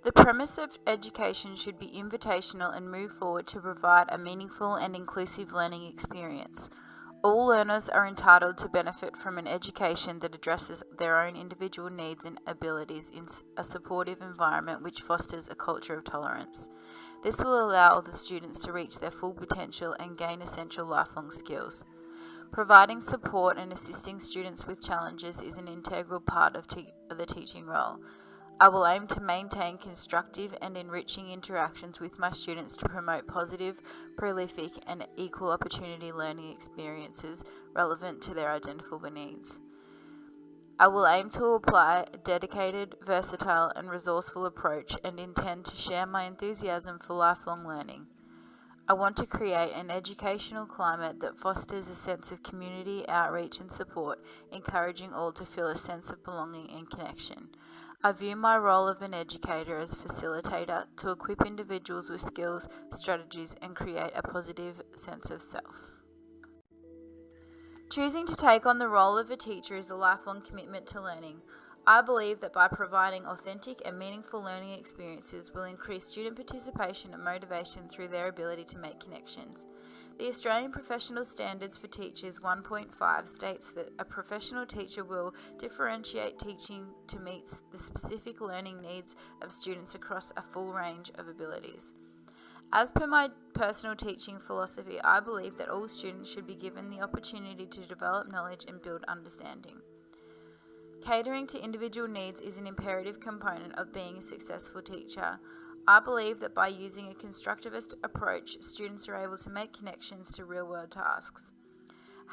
The premise of education should be invitational and move forward to provide a meaningful and inclusive learning experience. All learners are entitled to benefit from an education that addresses their own individual needs and abilities in a supportive environment which fosters a culture of tolerance. This will allow the students to reach their full potential and gain essential lifelong skills. Providing support and assisting students with challenges is an integral part of the teaching role. I will aim to maintain constructive and enriching interactions with my students to promote positive, prolific, and equal opportunity learning experiences relevant to their identifiable needs. I will aim to apply a dedicated, versatile, and resourceful approach and intend to share my enthusiasm for lifelong learning. I want to create an educational climate that fosters a sense of community, outreach, and support, encouraging all to feel a sense of belonging and connection. I view my role of an educator as a facilitator to equip individuals with skills, strategies, and create a positive sense of self. Choosing to take on the role of a teacher is a lifelong commitment to learning. I believe that by providing authentic and meaningful learning experiences will increase student participation and motivation through their ability to make connections. The Australian Professional Standards for Teachers 1.5 states that a professional teacher will differentiate teaching to meet the specific learning needs of students across a full range of abilities. As per my personal teaching philosophy, I believe that all students should be given the opportunity to develop knowledge and build understanding. Catering to individual needs is an imperative component of being a successful teacher. I believe that by using a constructivist approach, students are able to make connections to real-world tasks.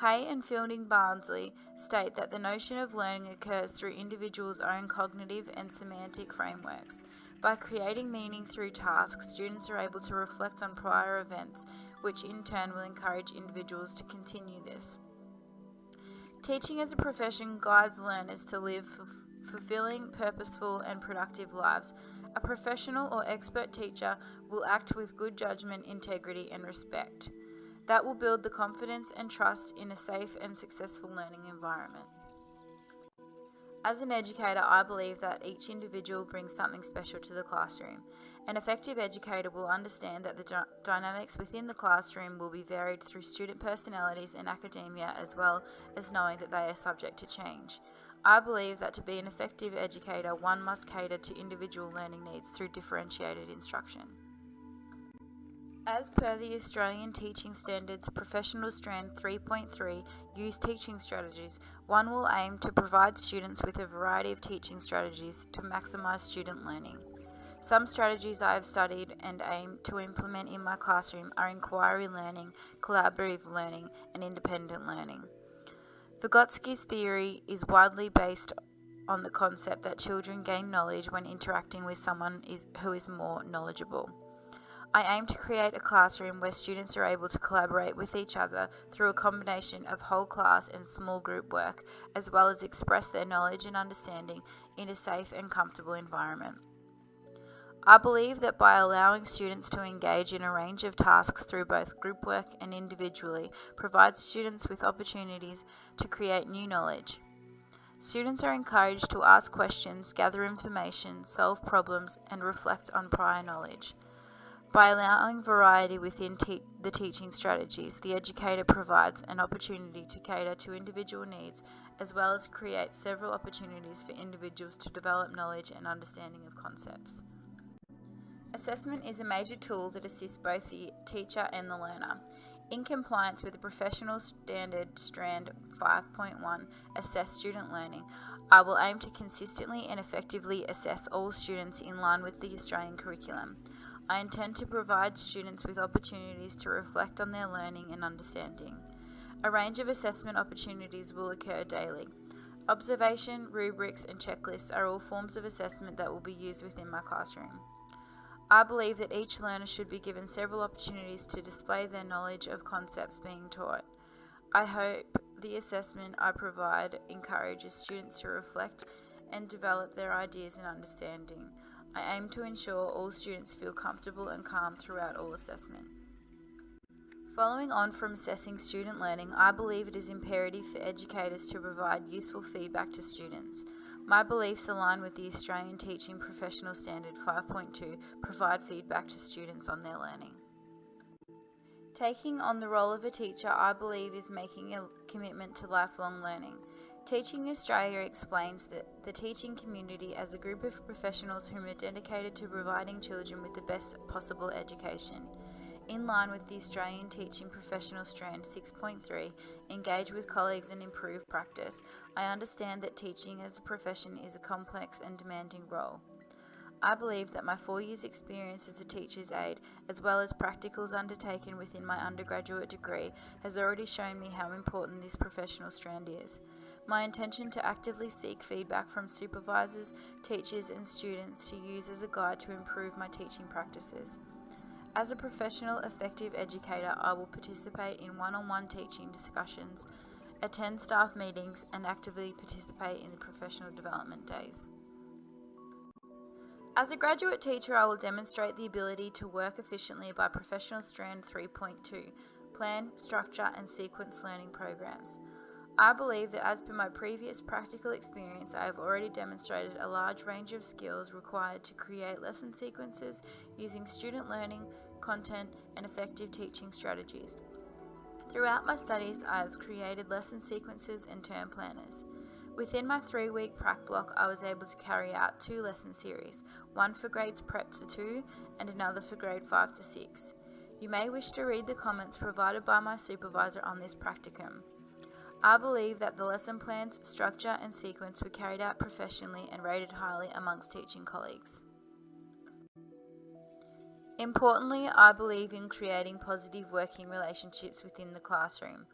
Hay and Fielding Barnsley state that the notion of learning occurs through individuals' own cognitive and semantic frameworks. By creating meaning through tasks, students are able to reflect on prior events, which in turn will encourage individuals to continue this. Teaching as a profession guides learners to live fulfilling, purposeful, and productive lives. A professional or expert teacher will act with good judgment, integrity, and respect. That will build the confidence and trust in a safe and successful learning environment. As an educator, I believe that each individual brings something special to the classroom. An effective educator will understand that the dynamics within the classroom will be varied through student personalities and academia, as well as knowing that they are subject to change. I believe that to be an effective educator, one must cater to individual learning needs through differentiated instruction. As per the Australian Teaching Standards Professional Strand 3.3 Use Teaching Strategies, one will aim to provide students with a variety of teaching strategies to maximise student learning. Some strategies I have studied and aim to implement in my classroom are inquiry learning, collaborative learning, and independent learning. Vygotsky's theory is widely based on the concept that children gain knowledge when interacting with someone who is more knowledgeable. I aim to create a classroom where students are able to collaborate with each other through a combination of whole class and small group work, as well as express their knowledge and understanding in a safe and comfortable environment. I believe that by allowing students to engage in a range of tasks through both group work and individually provides students with opportunities to create new knowledge. Students are encouraged to ask questions, gather information, solve problems, and reflect on prior knowledge. By allowing variety within the teaching strategies, the educator provides an opportunity to cater to individual needs, as well as create several opportunities for individuals to develop knowledge and understanding of concepts. Assessment is a major tool that assists both the teacher and the learner. In compliance with the Professional Standard Strand 5.1 Assess Student Learning, I will aim to consistently and effectively assess all students in line with the Australian curriculum. I intend to provide students with opportunities to reflect on their learning and understanding. A range of assessment opportunities will occur daily. Observation, rubrics, and checklists are all forms of assessment that will be used within my classroom. I believe that each learner should be given several opportunities to display their knowledge of concepts being taught. I hope the assessment I provide encourages students to reflect and develop their ideas and understanding. I aim to ensure all students feel comfortable and calm throughout all assessment. Following on from assessing student learning, I believe it is imperative for educators to provide useful feedback to students. My beliefs align with the Australian Teaching Professional Standard 5.2, provide feedback to students on their learning. Taking on the role of a teacher, I believe, is making a commitment to lifelong learning. Teaching Australia explains that the teaching community as a group of professionals whom are dedicated to providing children with the best possible education. In line with the Australian Teaching Professional Strand 6.3, engage with colleagues and improve practice, I understand that teaching as a profession is a complex and demanding role. I believe that my 4 years' experience as a teacher's aide, as well as practicals undertaken within my undergraduate degree, has already shown me how important this professional strand is. My intention to actively seek feedback from supervisors, teachers and students to use as a guide to improve my teaching practices. As a professional, effective educator, I will participate in one-on-one teaching discussions, attend staff meetings, and actively participate in the professional development days. As a graduate teacher, I will demonstrate the ability to work efficiently by Professional Strand 3.2, plan, structure, and sequence learning programs. I believe that as per my previous practical experience, I have already demonstrated a large range of skills required to create lesson sequences using student learning, content, and effective teaching strategies. Throughout my studies, I have created lesson sequences and term planners. Within my 3-week prac block, I was able to carry out 2 lesson series, one for grades Prep to 2 and another for grade 5 to 6. You may wish to read the comments provided by my supervisor on this practicum. I believe that the lesson plans, structure and sequence were carried out professionally and rated highly amongst teaching colleagues. Importantly, I believe in creating positive working relationships within the classroom.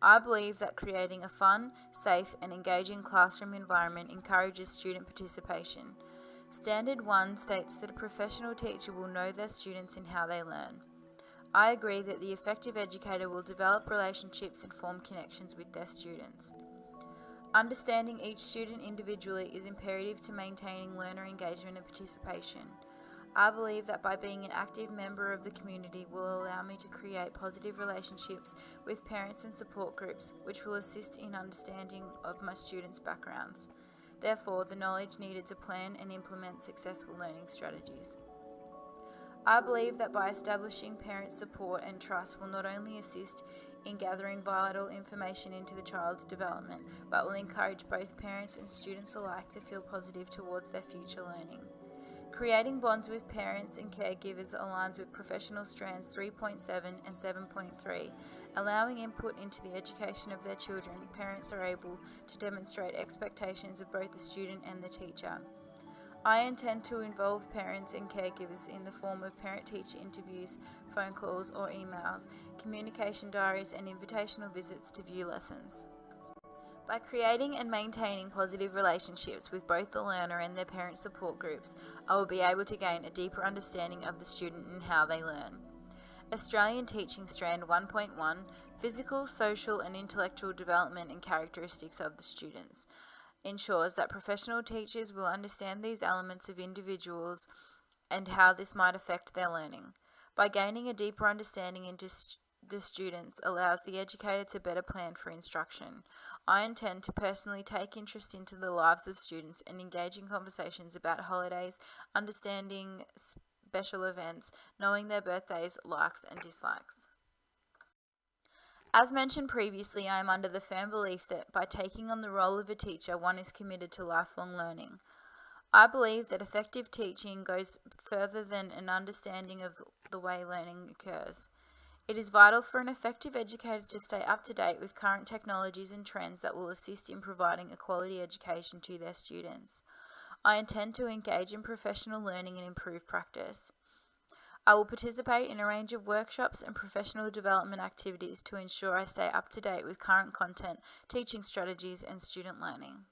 I believe that creating a fun, safe and engaging classroom environment encourages student participation. Standard 1 states that a professional teacher will know their students and how they learn. I agree that the effective educator will develop relationships and form connections with their students. Understanding each student individually is imperative to maintaining learner engagement and participation. I believe that by being an active member of the community will allow me to create positive relationships with parents and support groups, which will assist in understanding of my students' backgrounds. Therefore, the knowledge needed to plan and implement successful learning strategies. I believe that by establishing parent support and trust will not only assist in gathering vital information into the child's development, but will encourage both parents and students alike to feel positive towards their future learning. Creating bonds with parents and caregivers aligns with Professional Strands 3.7 and 7.3. Allowing input into the education of their children, parents are able to demonstrate expectations of both the student and the teacher. I intend to involve parents and caregivers in the form of parent-teacher interviews, phone calls or emails, communication diaries and invitational visits to view lessons. By creating and maintaining positive relationships with both the learner and their parent support groups, I will be able to gain a deeper understanding of the student and how they learn. Australian Teaching Strand 1.1, Physical, Social and Intellectual Development and Characteristics of the Students, ensures that professional teachers will understand these elements of individuals and how this might affect their learning. By gaining a deeper understanding into the students allows the educator to better plan for instruction. I intend to personally take interest into the lives of students and engage in conversations about holidays, understanding special events, knowing their birthdays, likes and dislikes. As mentioned previously, I am under the firm belief that by taking on the role of a teacher, one is committed to lifelong learning. I believe that effective teaching goes further than an understanding of the way learning occurs. It is vital for an effective educator to stay up to date with current technologies and trends that will assist in providing a quality education to their students. I intend to engage in professional learning and improve practice. I will participate in a range of workshops and professional development activities to ensure I stay up to date with current content, teaching strategies, and student learning.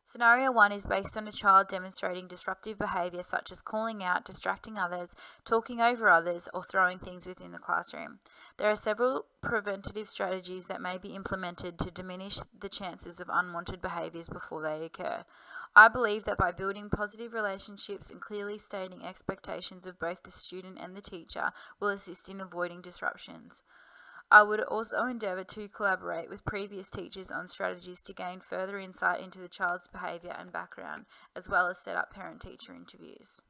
Scenario 1 is based on a child demonstrating disruptive behaviour such as calling out, distracting others, talking over others, or throwing things within the classroom. There are several preventative strategies that may be implemented to diminish the chances of unwanted behaviours before they occur. I believe that by building positive relationships and clearly stating expectations of both the student and the teacher will assist in avoiding disruptions. I would also endeavour to collaborate with previous teachers on strategies to gain further insight into the child's behaviour and background, as well as set up parent-teacher interviews.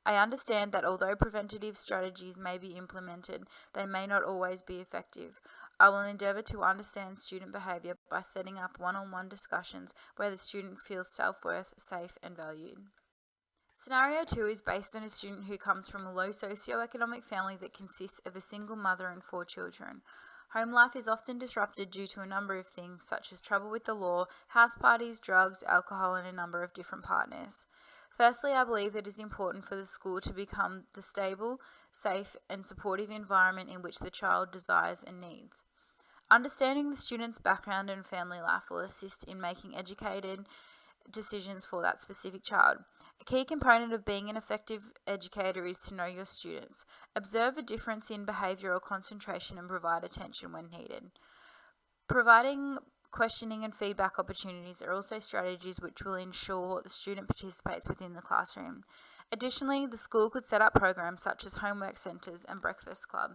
I understand that although preventative strategies may be implemented, they may not always be effective. I will endeavour to understand student behaviour by setting up one-on-one discussions where the student feels self-worth, safe and valued. Scenario 2 is based on a student who comes from a low socioeconomic family that consists of a single mother and 4 children. Home life is often disrupted due to a number of things such as trouble with the law, house parties, drugs, alcohol and a number of different partners. Firstly, I believe that it is important for the school to become the stable, safe and supportive environment in which the child desires and needs. Understanding the student's background and family life will assist in making educated decisions for that specific child. A key component of being an effective educator is to know your students. Observe a difference in behaviour or concentration and provide attention when needed. Providing questioning and feedback opportunities are also strategies which will ensure the student participates within the classroom. Additionally, the school could set up programs such as homework centres and breakfast club